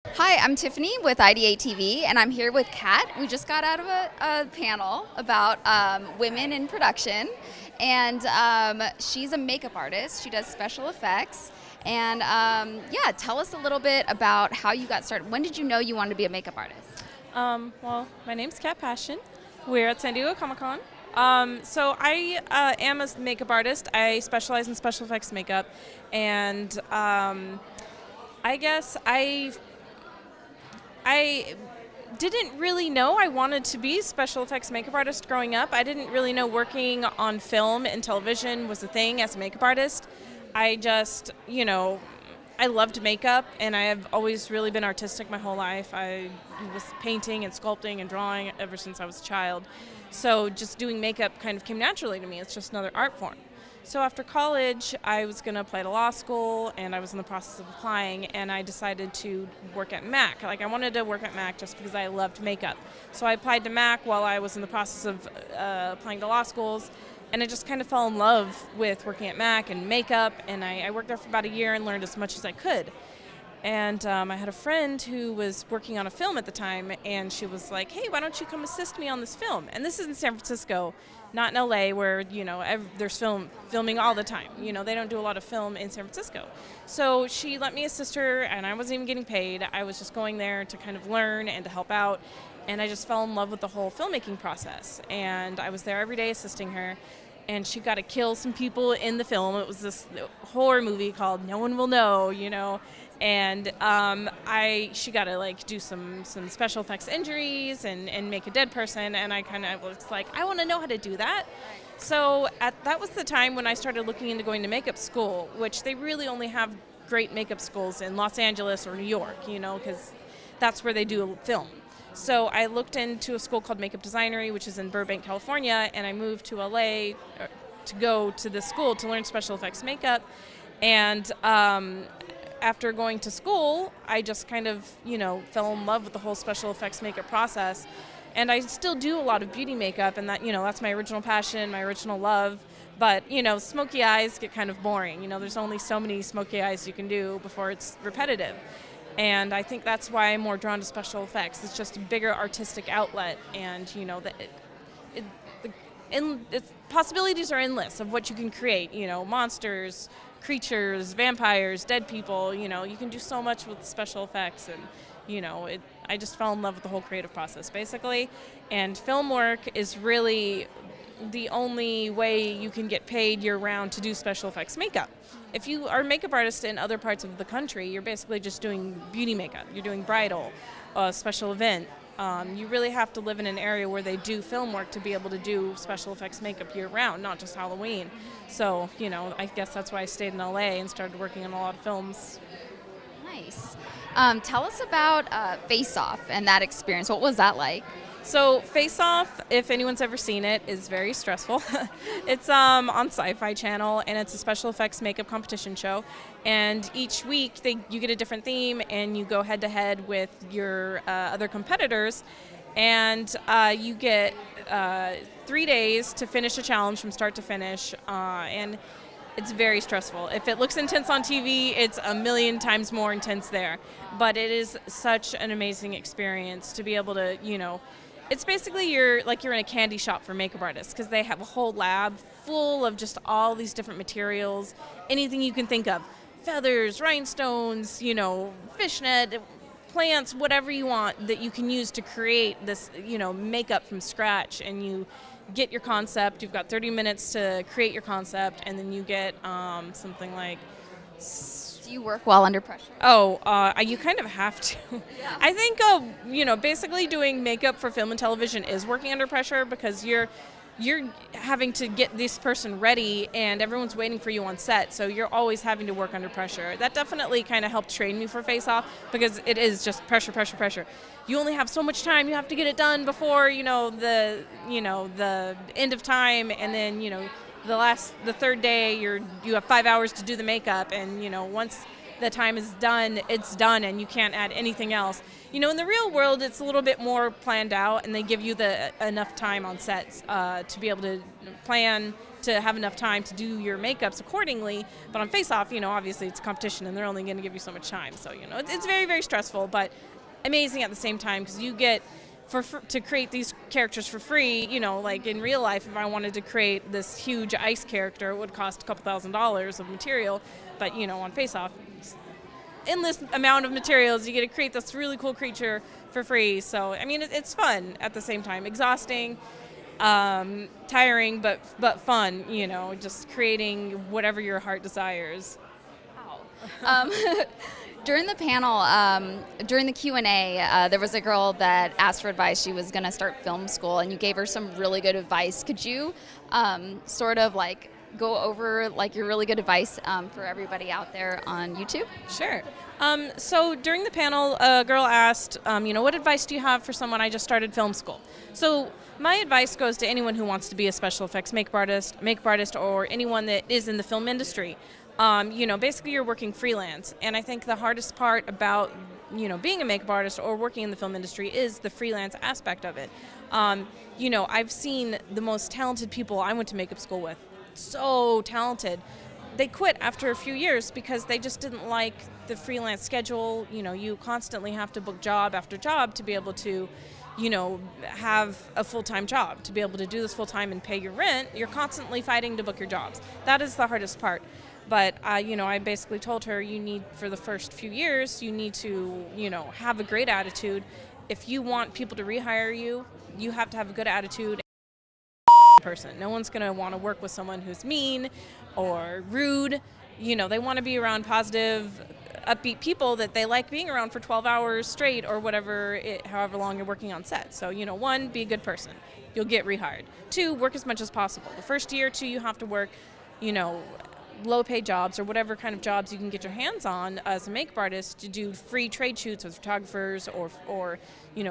Hi, I'm Tiffany with IdeateTV, and I'm here with Cat. We just got out of a panel about women in production, and she's a makeup artist. She does special effects, and yeah, tell us a little bit about how you got started. When did you know you wanted to be a makeup artist? Well, my name's Cat Paschen. We're at San Diego Comic-Con. So I am a makeup artist. I specialize in special effects makeup, and I guess I didn't really know I wanted to be a special effects makeup artist growing up. I didn't really know working on film and television was a thing as a makeup artist. I just, I loved makeup, and I have always really been artistic my whole life. I was painting and sculpting and drawing ever since I was a child. So just doing makeup kind of came naturally to me. It's just another art form. So after college, I was going to apply to law school, and I was in the process of applying, and I decided to work at Mac. Like, I wanted to work at Mac just because I loved makeup. So I applied to Mac while I was in the process of applying to law schools, and I just kind of fell in love with working at Mac and makeup, and I worked there for about a year and learned as much as I could. And I had a friend who was working on a film at the time, and she was like, hey, why don't you come assist me on this film? And this is in San Francisco, not in LA, where, there's filming all the time. They don't do a lot of film in San Francisco. So she let me assist her, and I wasn't even getting paid. I was just going there to kind of learn and to help out. And I just fell in love with the whole filmmaking process. And I was there every day assisting her. And she got to kill some people in the film. It was this horror movie called No One Will Know, and she got to do some special effects injuries and make a dead person, and I kind of was like, I want to know how to do that. So that was the time when I started looking into going to makeup school, which they really only have great makeup schools in Los Angeles or New York, because that's where they do film. So I looked into a school called Makeup Designery, which is in Burbank, California, and I moved to LA to go to this school to learn special effects makeup. And after going to school, I just kind of, fell in love with the whole special effects makeup process. And I still do a lot of beauty makeup, and that's my original passion, my original love. But, smoky eyes get kind of boring. There's only so many smoky eyes you can do before it's repetitive. And I think that's why I'm more drawn to special effects. It's just a bigger artistic outlet, and the possibilities are endless of what you can create. Monsters, creatures, vampires, dead people. You can do so much with special effects, and I just fell in love with the whole creative process, basically. And film work is really the only way you can get paid year-round to do special effects makeup. If you are a makeup artist in other parts of the country, you're basically just doing beauty makeup. You're doing bridal, special event. You really have to live in an area where they do film work to be able to do special effects makeup year-round, not just Halloween. So, I guess that's why I stayed in LA and started working on a lot of films. Nice. Tell us about Face Off and that experience. What was that like? So Face Off, if anyone's ever seen it, is very stressful. It's on SyFy channel, and it's a special effects makeup competition show. And each week you get a different theme, and you go head to head with your other competitors, and you get 3 days to finish a challenge from start to finish, and it's very stressful. If it looks intense on TV, it's a million times more intense there. But it is such an amazing experience to be able to, it's basically you're in a candy shop for makeup artists, because they have a whole lab full of just all these different materials, anything you can think of. Feathers, rhinestones, fishnet, plants, whatever you want that you can use to create this, makeup from scratch. And you get your concept. You've got 30 minutes to create your concept, and then you get something like... Do you work well under pressure? You kind of have to. Yeah. I think, basically doing makeup for film and television is working under pressure, because you're having to get this person ready, and everyone's waiting for you on set, so you're always having to work under pressure. That definitely kind of helped train me for Face Off, because it is just pressure, pressure, pressure. You only have so much time. You have to get it done before the end of time, and then the third day you have 5 hours to do the makeup, and once the time is done, it's done, and you can't add anything else. In the real world, it's a little bit more planned out, and they give you enough time on sets to be able to plan, to have enough time to do your makeups accordingly. But on Face Off, obviously it's competition and they're only going to give you so much time. So, it's very, very stressful, but amazing at the same time, because you get to create these characters for free. Like in real life, if I wanted to create this huge ice character, it would cost a couple $1,000s of material. But, on Face Off, endless amount of materials, you get to create this really cool creature for free. So, it's fun at the same time. Exhausting, tiring, but fun, just creating whatever your heart desires. Wow. During the panel, during the Q&A, there was a girl that asked for advice. She was going to start film school, and you gave her some really good advice. Could you sort of like go over like your really good advice for everybody out there on YouTube? Sure. So during the panel, a girl asked, what advice do you have for someone? I just started film school. So my advice goes to anyone who wants to be a special effects makeup artist, or anyone that is in the film industry. Basically you're working freelance, and I think the hardest part about being a makeup artist or working in the film industry is the freelance aspect of it. I've seen the most talented people I went to makeup school with, so talented. They quit after a few years because they just didn't like the freelance schedule. You constantly have to book job after job to be able to have a full-time job, to be able to do this full-time and pay your rent. You're constantly fighting to book your jobs. That is the hardest part. But, I basically told her, for the first few years, you need to, have a great attitude. If you want people to rehire you, you have to have a good attitude. Person. No one's going to want to work with someone who's mean or rude. They want to be around positive, upbeat people that they like being around for 12 hours straight or however long you're working on set. So, 1, be a good person. You'll get rehired. 2, work as much as possible. The first year or 2, you have to work, low-paid jobs or whatever kind of jobs you can get your hands on as a makeup artist, to do free trade shoots with photographers or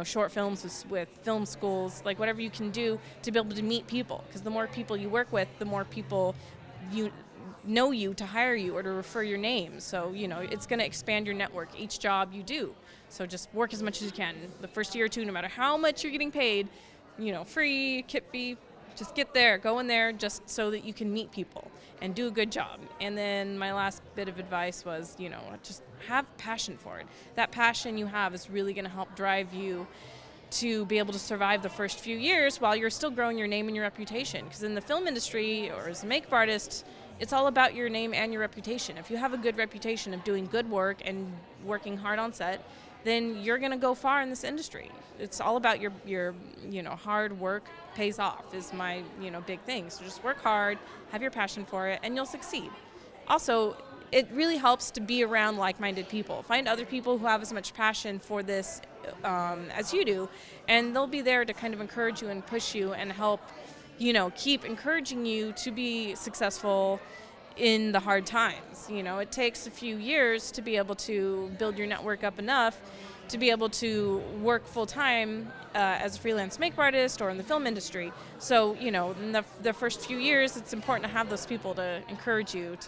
short films with film schools, like whatever you can do to be able to meet people. Because the more people you work with, the more people know you to hire you or to refer your name. So, it's going to expand your network each job you do. So just work as much as you can. The first year or 2, no matter how much you're getting paid, free, kit fee, just get there, go in there just so that you can meet people and do a good job. And then my last bit of advice was, just have passion for it. That passion you have is really going to help drive you to be able to survive the first few years while you're still growing your name and your reputation. Because in the film industry or as a makeup artist, it's all about your name and your reputation. If you have a good reputation of doing good work and working hard on set, then you're going to go far in this industry. It's all about your hard work pays off is my, big thing. So just work hard, have your passion for it, and you'll succeed. Also, it really helps to be around like-minded people. Find other people who have as much passion for this as you do, and they'll be there to kind of encourage you and push you and help, keep encouraging you to be successful in the hard times. It takes a few years to be able to build your network up enough to be able to work full-time as a freelance makeup artist or in the film industry. So, in the first few years, it's important to have those people to encourage you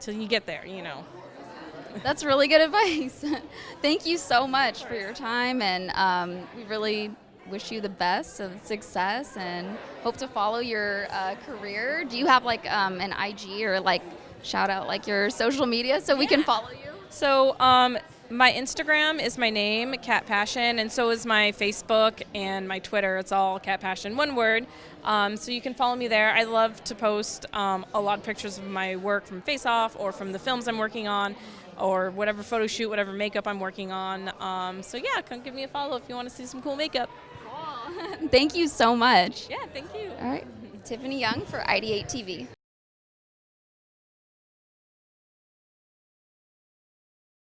till you get there, That's really good advice. Thank you so much for your time, and we really wish you the best of success and hope to follow your career. Do you have an IG or shout out your social media so we can follow you? So my Instagram is my name, Cat Paschen, and so is my Facebook and my Twitter. It's all Cat Paschen, one word. So you can follow me there. I love to post a lot of pictures of my work from Face Off or from the films I'm working on, or whatever photo shoot, whatever makeup I'm working on. So yeah, come give me a follow if you want to see some cool makeup. Cool. Thank you so much. Yeah, thank you. All right. Tiffany Young for IdeateTV.